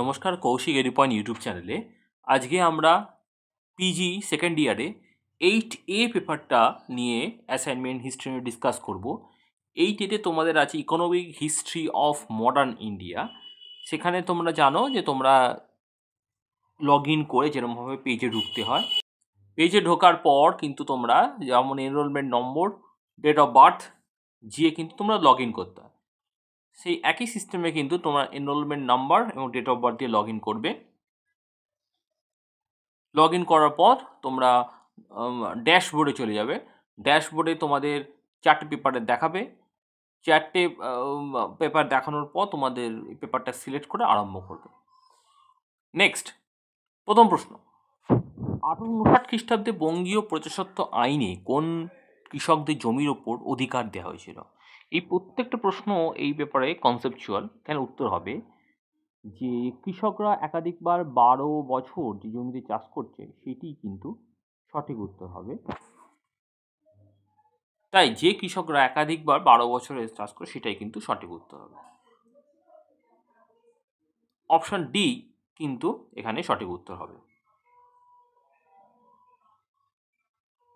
নমস্কার, কৌশিক এডুপয়েন্ট ইউটিউব চ্যানেলে আজকে আমরা পিজি সেকেন্ড ইয়ারে 8A পেপারটা নিয়ে অ্যাসাইনমেন্ট হিস্ট্রি নিয়ে ডিসকাস করব। 8A তোমাদের আছে economic history of modern India. সেখানে তোমরা জানো যে তোমরা লগ ইন করে যেরকমভাবে পেজে ঢুকতে হয়। পেজে ঢোকার পর কিন্তু তোমরা যেমন enrolment number, date of birth দিয়ে কিন্তু তোমরা লগ ইন করতে হয়। সেই একই সিস্টেমে কিন্তু তোমরা এনরোলমেন্ট নাম্বার এবং ডেট অফ বার্থ দিয়ে লগ ইন করবে। লগ ইন করার পর তোমরা ড্যাশবোর্ডে চলে যাবে। ড্যাশবোর্ডে তোমাদের 4টে পেপারে দেখাবে। 4টে পেপার দেখানোর পর তোমাদের পেপারটা সিলেক্ট করে আরম্ভ করবে। নেক্সট, প্রথম প্রশ্ন, 1859 খ্রিস্টাব্দে বঙ্গীয় প্রজাস্বত্ব আইনে কোন কৃষকদের জমির ওপর অধিকার দেওয়া হয়েছিল? এই প্রত্যেকটা প্রশ্ন এই পেপারে কনসেপচুয়াল। কেন? উত্তর হবে যে কৃষকরা একাধিকবার 12 বছর যে জমিতে চাষ করছে সেটি কিন্তু সঠিক উত্তর হবে। তাই যে কৃষকরা একাধিকবার 12 বছরে চাষ করে সেটাই কিন্তু সঠিক উত্তর হবে। অপশন ডি কিন্তু এখানে সঠিক উত্তর হবে।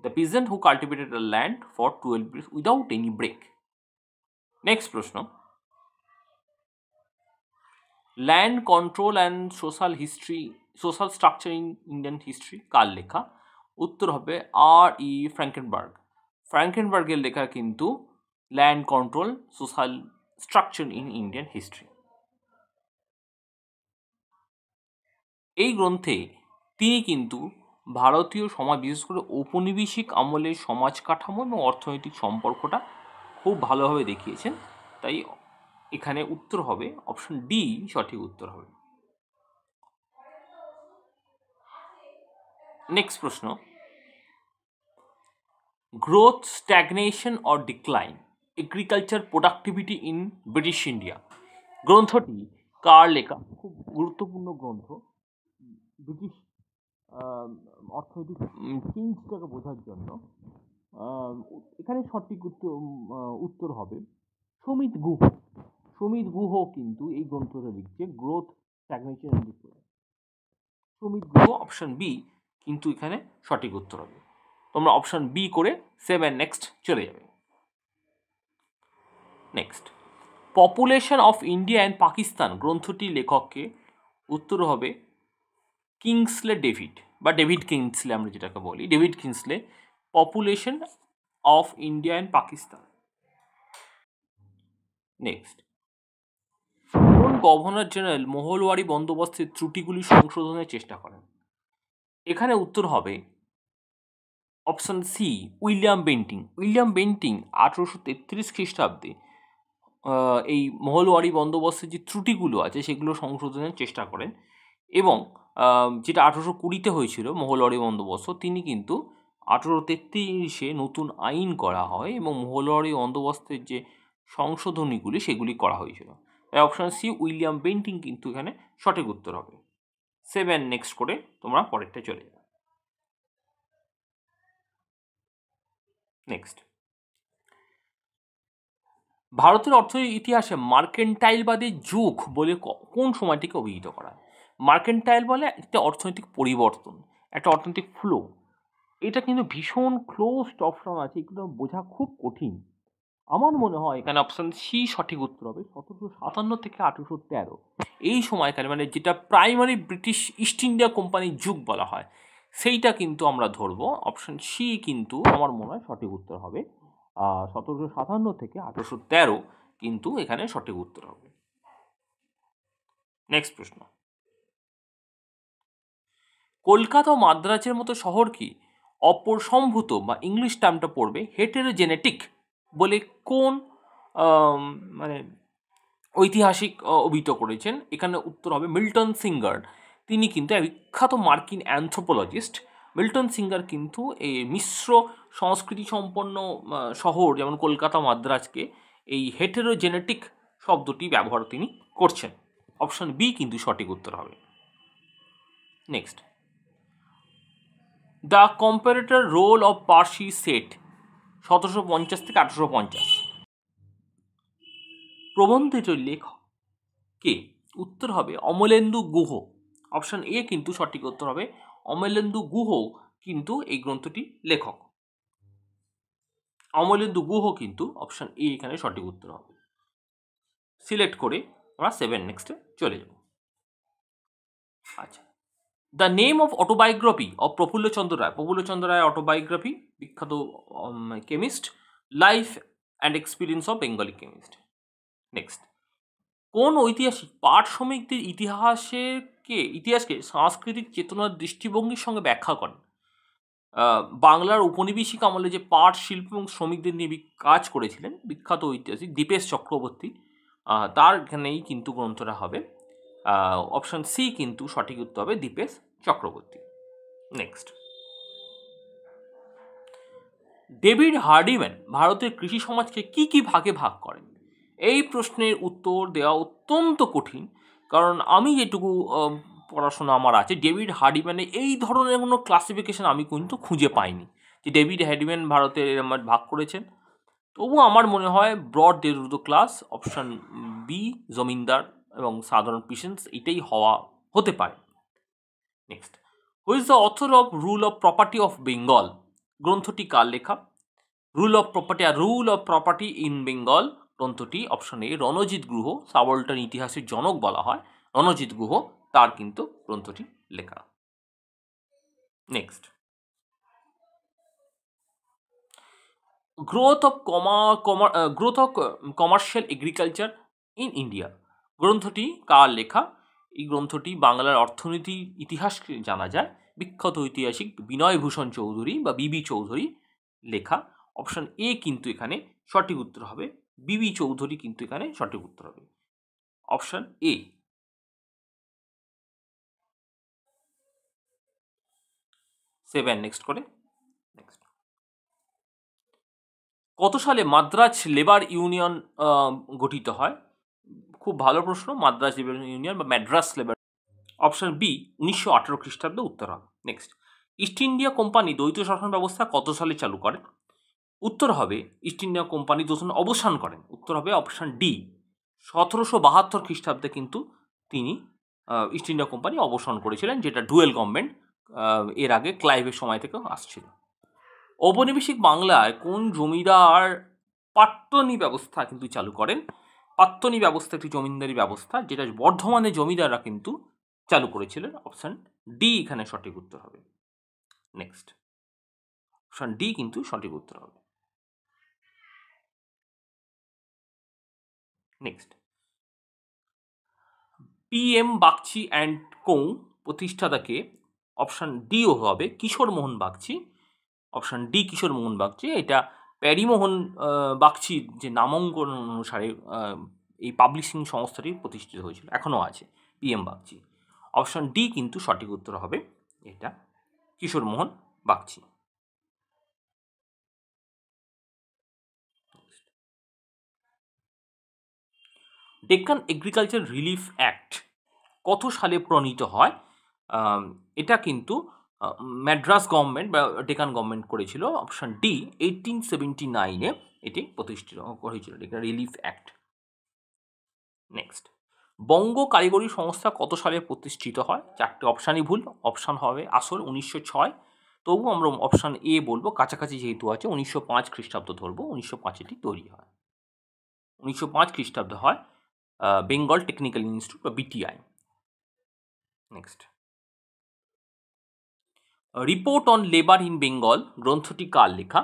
The peasant who cultivated the land for 12 years without any break. Next প্রশ্ন, land control and social structure in Indian history কার লেখা? উত্তর হবে R.E. ফ্র্যাঙ্কেনবার্গ। ফ্র্যাঙ্কেনবার্গের লেখা কিন্তু land control social structure in Indian history. এই গ্রন্থে তিনি কিন্তু ভারতীয় সমাজ, বিশেষ করে ঔপনিবেশিক আমলের সমাজ কাঠামো এবং অর্থনৈতিক সম্পর্কটা খুব ভালোভাবে দেখিয়েছেন। তাই এখানে উত্তর হবে অপশন ডি সঠিক উত্তর হবে। নেক্সট প্রশ্ন, growth, stagnation or decline, agriculture productivity in British India গ্রন্থটি কার লেখা? খুব গুরুত্বপূর্ণ গ্রন্থ ব্রিটিশ অর্থনৈতিক চেঞ্জটাকে বোঝার জন্য। এখানে সঠিক উত্তর হবে সুমিত গুহ। সুমিত গুহ কিন্তু এই গ্রন্থটা লিখছে, growth, stagnation and decline. Sumit Guha, option B কিন্তু এখানে সঠিক উত্তর হবে। তোমরা অপশন বি করে 7 নেক্সট চলে যাবে। Next, population of India and Pakistan গ্রন্থটির লেখককে? উত্তর হবে কিংসলে ডেভিড, বা ডেভিড কিংসলে আমরা যেটাকে বলি, David Kingsley, population of India and Pakistan. Next, কোন গভর্নর জেনারেল মহলওয়ারি বন্দোবস্তের ত্রুটিগুলি সংশোধনের চেষ্টা করেন? এখানে উত্তর হবে option C, William Bentinck. William Bentinck 1833 খ্রিস্টাব্দে এই মহলওয়ারি বন্দোবস্তের যে ত্রুটিগুলো আছে সেগুলো সংশোধনের চেষ্টা করেন, এবং যেটা 1820-তে হয়েছিল মহলওয়ারি বন্দোবস্ত, তিনি কিন্তু 1833-এ নতুন আইন করা হয় এবং মহলওয়ারি বন্দোবস্তের যে সংশোধনীগুলি সেগুলি করা হয়েছিল। তাই অপশন সি, উইলিয়াম বেন্টিং কিন্তু এখানে সঠিক উত্তর হবে। 7 নেক্সট করে তোমরা পরেরটা চলে যাবে। নেক্সট, ভারতের অর্থনৈতিক ইতিহাসে মার্কেন্টাইলবাদের যুগ বলে কোন সময়টিকে অভিহিত করা হয়? মার্কেন্টাইল বলে একটা অর্থনৈতিক পরিবর্তন, একটা অর্থনৈতিক ফ্লো। এটা কিন্তু ভীষণ ক্লোজড অপশন আছে, এগুলো বোঝা খুব কঠিন। আমার মনে হয় এখানে অপশন সি সঠিক উত্তর হবে। 1757 থেকে 1813 এই সময়কালে, মানে যেটা প্রাইমারি ব্রিটিশ ইস্ট ইন্ডিয়া কোম্পানির যুগ বলা হয়, সেইটা কিন্তু আমরা ধরবো। অপশন সি কিন্তু আমার মনে হয় সঠিক উত্তর হবে। 1757 থেকে 1813 কিন্তু এখানে সঠিক উত্তর হবে। নেক্সট প্রশ্ন, কলকাতা ও মাদ্রাজের মতো শহর কি অপসম্ভূত, বা ইংলিশ টার্মটা পড়বে হেটেরোজেনেটিক বলে কোন মানে ঐতিহাসিক অভিহিত করেছেন? এখানে উত্তর হবে মিল্টন সিঙ্গার। তিনি কিন্তু এক বিখ্যাত মার্কিন অ্যানথ্রোপোলজিস্ট। মিল্টন সিঙ্গার কিন্তু এই মিশ্র সংস্কৃতি সম্পন্ন শহর যেমন কলকাতা, মাদ্রাজকে এই হেটেরোজেনেটিক শব্দটি ব্যবহার তিনি করছেন। অপশন বি কিন্তু সঠিক উত্তর হবে। Next, the comparator role of Parsi set 1750 থেকে 1850 প্রবন্ধটির লেখক কে? উত্তর হবে অমলেন্দু গুহ। অপশন এ কিন্তু সঠিক উত্তর হবে, অমলেন্দু গুহ কিন্তু এই গ্রন্থটি লেখক। অমলেন্দু গুহ কিন্তু অপশন এ এখানে সঠিক উত্তর হবে। সিলেক্ট করে আমরা 7 নেক্সটে চলে যাব। আচ্ছা, the name of autobiography of Prafulla Chandra Ray. Prafulla Chandra Ray autobiography, বিখ্যাত chemist, life and experience of Bengali chemist. Next, কোন ঐতিহাসিক পাট শ্রমিকদের ইতিহাসকে সাংস্কৃতিক চেতনার দৃষ্টিভঙ্গির সঙ্গে ব্যাখ্যা করেন? বাংলার উপনিবেশিক আমলে যে পাট শিল্প এবং শ্রমিকদের নিয়ে কাজ করেছিলেন বিখ্যাত ঐতিহাসিক দীপেশ চক্রবর্তী, তার এখানেই কিন্তু গ্রন্থটা হবে। অপশন সি কিন্তু সঠিক উত্তর হবে, দীপেশ চক্রবর্তী। নেক্সট, ডেভিড হার্ডিম্যান ভারতের কৃষি সমাজকে কি কি ভাগে ভাগ করেন? এই প্রশ্নের উত্তর দেওয়া অত্যন্ত কঠিন, কারণ আমি যেটুকু পড়াশোনা আমার আছে, ডেভিড হার্ডিম্যানের এই ধরনের কোনো ক্লাসিফিকেশন আমি কিন্তু খুঁজে পাইনি যে ডেভিড হার্ডিম্যান ভারতের এরম ভাগ করেছেন। তবু আমার মনে হয় ব্রড ডেরুদো ক্লাস, অপশন বি জমিদার এবং সাধারণ পিসেন্স, এটাই হতে পারে। Next, who is the author of rule of property of Bengal? গ্রন্থটি কার লেখা? Rule of property in Bengal গ্রন্থটি option A Ranjit Guha, subaltern ইতিহাসের জনক বলা হয় রণজিৎ গুহ, তার কিন্তু গ্রন্থটি লেখা। Next, growth of commercial agriculture in India গ্রন্থটি কার লেখা? এই গ্রন্থটি বাংলার অর্থনীতির ইতিহাসকে জানা যায় বিখ্যাত ঐতিহাসিক বিনয়ভূষণ চৌধুরী বা বিবি চৌধুরী লেখা। অপশন এ কিন্তু এখানে সঠিক উত্তর হবে, বিবি চৌধুরী কিন্তু এখানে সঠিক উত্তর হবে, অপশন এ। 7 নেক্সট করে। নেক্সট, কত সালে মাদ্রাজ লেবার ইউনিয়ন গঠিত হয়? খুব ভালো প্রশ্ন, মাদ্রাজ লেবার ইউনিয়ন বা ম্যাড্রাস লেবার। অপশন বি 1918 খ্রিস্টাব্দে উত্তর হবে। নেক্সট, ইস্ট ইন্ডিয়া কোম্পানি দ্বৈত শাসন ব্যবস্থা কত সালে চালু করে? উত্তর হবে ইস্ট ইন্ডিয়া কোম্পানি যখন অবসান করেন, উত্তর হবে অপশন ডি 1772 খ্রিস্টাব্দে কিন্তু তিনি ইস্ট ইন্ডিয়া কোম্পানি অবসান করেছিলেন, যেটা ডুয়েল গভর্নমেন্ট এর আগে ক্লাইভের সময় থেকে আসছিল। ঔপনিবেশিক বাংলায় কোন জমিদার পাট্টনি ব্যবস্থা কিন্তু চালু করেন? পাট্টনি ব্যবস্থা একটি জমিদারি ব্যবস্থা যেটা বর্ধমানে জমিদাররা কিন্তু চালু করেছিলেন। অপশন ডি এখানে সঠিক উত্তর হবে। নেক্সট, অপশন ডি কিন্তু সঠিক উত্তর হবে। Next, PM Bagchi and co প্রতিষ্ঠাতাকে? অপশন ডিও হবে কিশোর মোহন বাগচি, অপশন ডি কিশোর মোহন বাগচি। এটা প্যারিমোহন বাগচির যে নামাঙ্কন অনুসারে এই পাবলিশিং সংস্থাটি প্রতিষ্ঠিত হয়েছিল, এখনও আছে PM বাগচি। অপশন ডি কিন্তু সঠিক উত্তর হবে, এটা Kishore Mohan Bagchi. Deccan agriculture relief act কত সালে প্রণীত হয়? এটা কিন্তু ম্যাড্রাস গভর্নমেন্ট বা ডেকান গভর্নমেন্ট করেছিল। অপশন ডি 1879-এ এটি প্রতিষ্ঠিত হয়েছিল, ডেকান রিলিফ অ্যাক্ট। নেক্সট, বঙ্গ কারিগরি সংস্থা কত সালে প্রতিষ্ঠিত হয়? চারটে অপশানই ভুল, অপশান হবে আসল 1906, তবু আমরা অপশান এ বলবো, কাছাকাছি যেহেতু আছে 1905 খ্রিস্টাব্দ ধরবো, 1905 এটি তৈরি হয়, 1905 খ্রিস্টাব্দে হয় বেঙ্গল টেকনিক্যাল ইনস্টিটিউট বা BTI। Next, report on labour in Bengal গ্রন্থটি কার লেখা?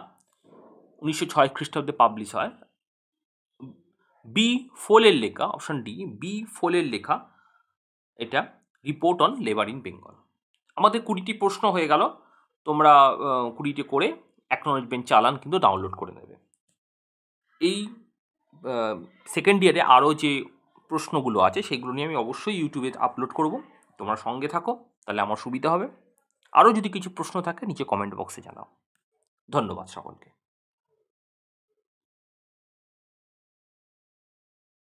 1906 খ্রিস্টাব্দে পাবলিশ হয়, বি ফোলের লেখা, অপশন ডি বি ফোলের লেখা এটা report on labour in Bengal. আমাদের 20টি প্রশ্ন হয়ে গেল, তোমরা 20টি করে অ্যাকনোলেজমেন্ট চালান কিন্তু ডাউনলোড করে নেবে। এই সেকেন্ড ইয়ারে আরও যে প্রশ্নগুলো আছে সেগুলো নিয়ে আমি অবশ্যই ইউটিউবে আপলোড করব, তোমরা সঙ্গে থাকো, তাহলে আমার সুবিধা হবে। আরও যদি কিছু প্রশ্ন থাকে নিচে কমেন্ট বক্সে জানাও। ধন্যবাদ সকলকে।